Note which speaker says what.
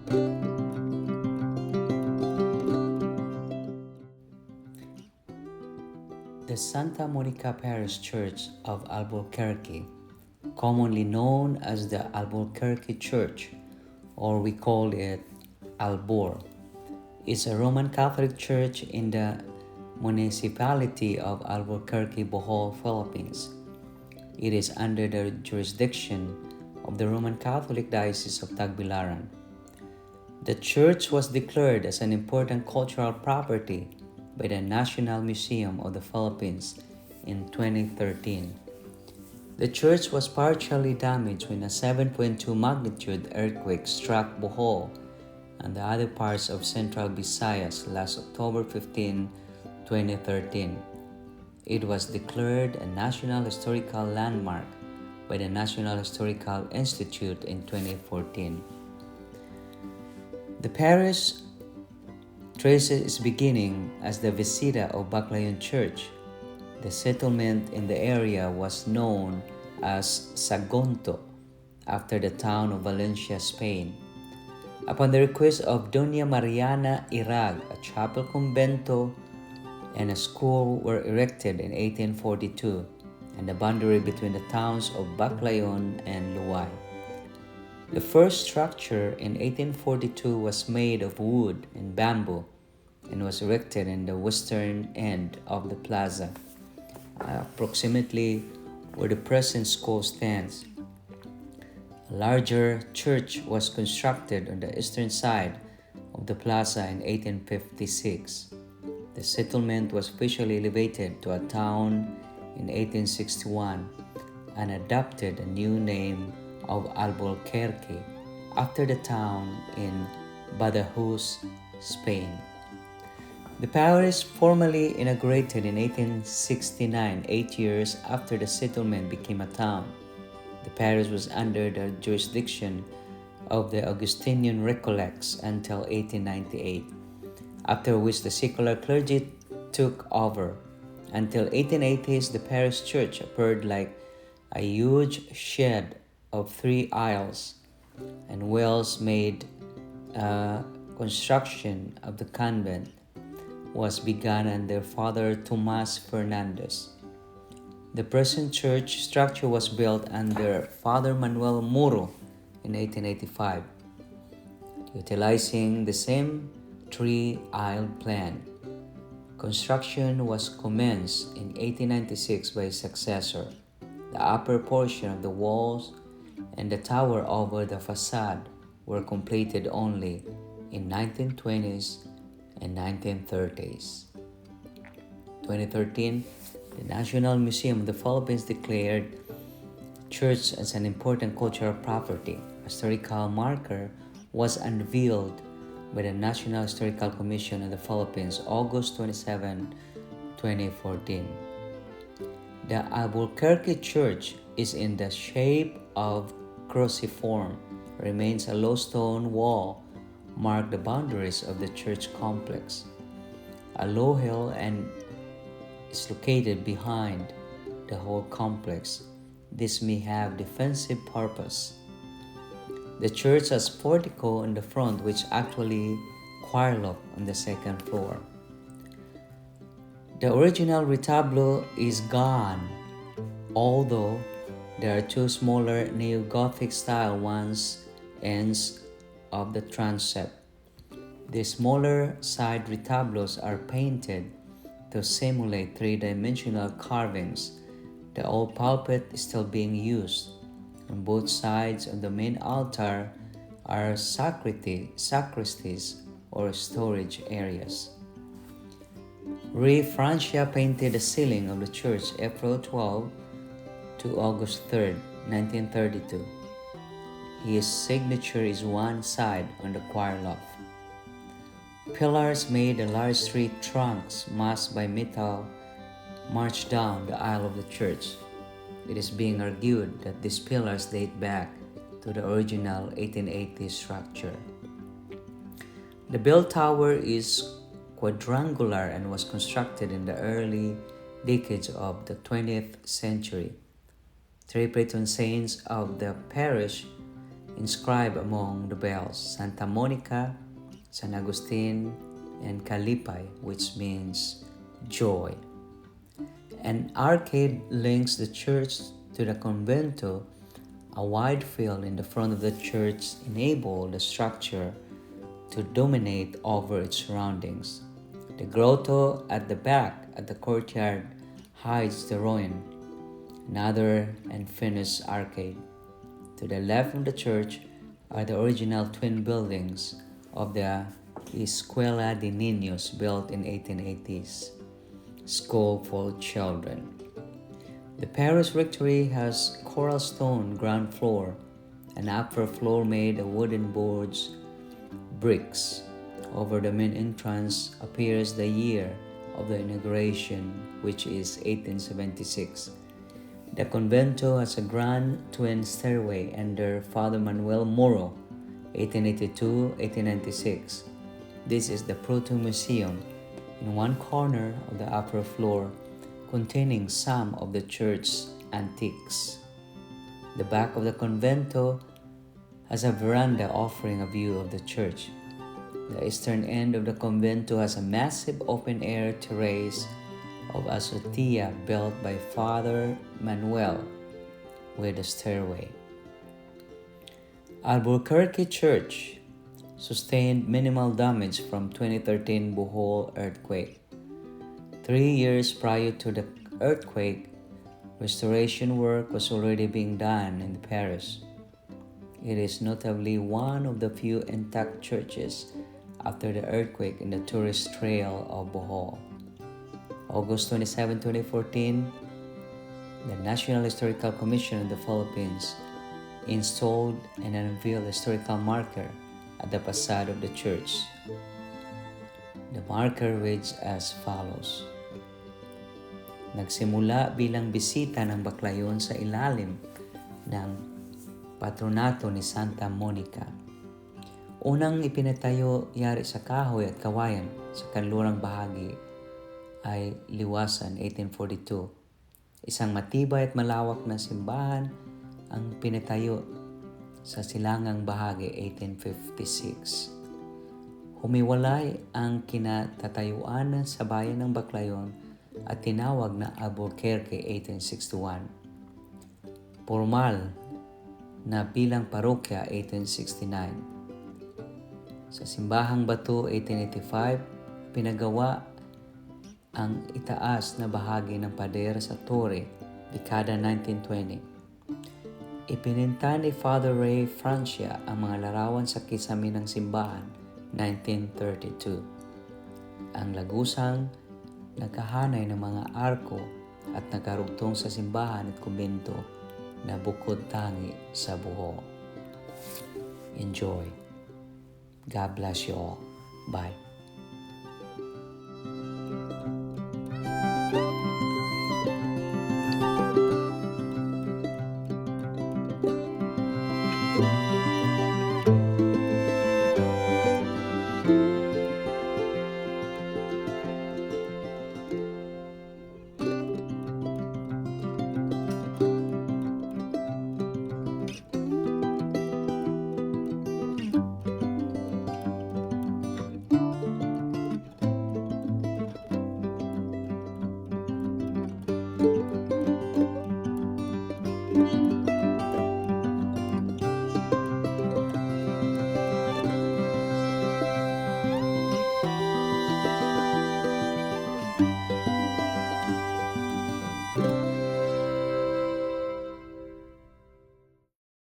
Speaker 1: The Santa Monica Parish Church of Alburquerque, commonly known as the Alburquerque Church, or we call it ALBUR, is a Roman Catholic church in the municipality of Albuquerque, Bohol, Philippines. It is under the jurisdiction of the Roman Catholic Diocese of TAGBILARAN. The church was declared as an important cultural property by the National Museum of the Philippines in 2013. The church was partially damaged when a 7.2 magnitude earthquake struck Bohol and the other parts of central Visayas last October 15, 2013. It was declared a National Historical Landmark by the National Historical Institute in 2014. The parish traces its beginning as the Visita of Baclayon Church. The settlement in the area was known as Sagunto, after the town of Valencia, Spain. Upon the request of Doña Mariana Irag, a chapel convento and a school were erected in 1842, and the boundary between the towns of Baclayon and Luay. The first structure in 1842 was made of wood and bamboo and was erected in the western end of the plaza, approximately where the present school stands. A larger church was constructed on the eastern side of the plaza in 1856. The settlement was officially elevated to a town in 1861 and adopted a new name of Alburquerque after the town in Badajoz, Spain. The parish formally inaugurated in 1869, 8 years after the settlement became a town. The parish was under the jurisdiction of the Augustinian Recollects until 1898, after which the secular clergy took over. Until 1880s, the parish church appeared like a huge shed of 3 aisles and wells-made construction of the convent was begun under Father Tomas Fernandez. The present church structure was built under Father Manuel Muro in 1885, utilizing the same 3-aisle plan. Construction was commenced in 1896 by his successor. The upper portion of the walls and the tower over the facade were completed only in 1920s and 1930s. 2013, the National Museum of the Philippines declared church as an important cultural property. A historical marker was unveiled by the National Historical Commission of the Philippines August 27, 2014. The Albuquerque Church is in the shape of cruciform. Remains a low stone wall mark the boundaries of the church complex. A low hill and is located behind the whole complex. This may have defensive purpose. The church has portico in the front, which actually choir loft on the second floor. The original retablo is gone, although there are 2 smaller neo-Gothic style ones ends of the transept. The smaller side retablos are painted to simulate 3-dimensional carvings. The old pulpit is still being used. On both sides of the main altar are sacristies or storage areas. Rui Francia painted the ceiling of the church April 12 to August 3, 1932. His signature is one side on the choir loft. Pillars made of large tree trunks masked by metal march down the aisle of the church. It is being argued that these pillars date back to the original 1880s structure. The bell tower is quadrangular and was constructed in the early decades of the 20th century. 3 patron saints of the parish inscribed among the bells: Santa Monica, San Agustin, and Calipay, which means joy. An arcade links the church to the convento. A wide field in the front of the church enabled the structure to dominate over its surroundings. The grotto at the back at the courtyard hides the ruin, another unfinished arcade. To the left of the church are the original twin buildings of the Escuela de Niños, built in 1880s, school for children. The parish rectory has coral stone ground floor, an upper floor made of wooden boards, bricks. Over the main entrance appears the year of the inauguration, which is 1876. The convento has a grand twin stairway under Father Manuel Moro, 1882-1896. This is the proto-museum in one corner of the upper floor, containing some of the church's antiques. The back of the convento has a veranda offering a view of the church. The eastern end of the convento has a massive open-air terrace of azotea built by Father Manuel with a stairway. Alburquerque Church sustained minimal damage from 2013 Bohol earthquake. 3 years prior to the earthquake, restoration work was already being done in the parish. It is notably one of the few intact churches after the earthquake in the tourist trail of Bohol. August 27, 2014, the National Historical Commission of the Philippines installed and unveiled a historical marker at the facade of the church. The marker reads as follows: Nagsimula bilang bisita ng Baclayon sa ilalim ng patronato ni Santa Monica. Unang ipinatayo yari sa kahoy at kawayan sa kanlurang bahagi ay Liwasan, 1842. Isang matibay at malawak na simbahan ang pinatayo sa silangang bahagi, 1856. Humiwalay ang kinatatayuan sa bayan ng Baclayon at tinawag na Alburquerque, 1861. Formal na bilang parokya, 1869. Sa Simbahang Bato, 1885, pinagawa ang itaas na bahagi ng pader sa Torre, dekada 1920. Ipininta ni Father Ray Francia ang mga larawan sa kisame ng simbahan, 1932. Ang lagusang nagkahanay ng mga arko at nagkarugtong sa simbahan at kumbento na bukod tangi sa Bohol. Enjoy. God bless you all. Bye.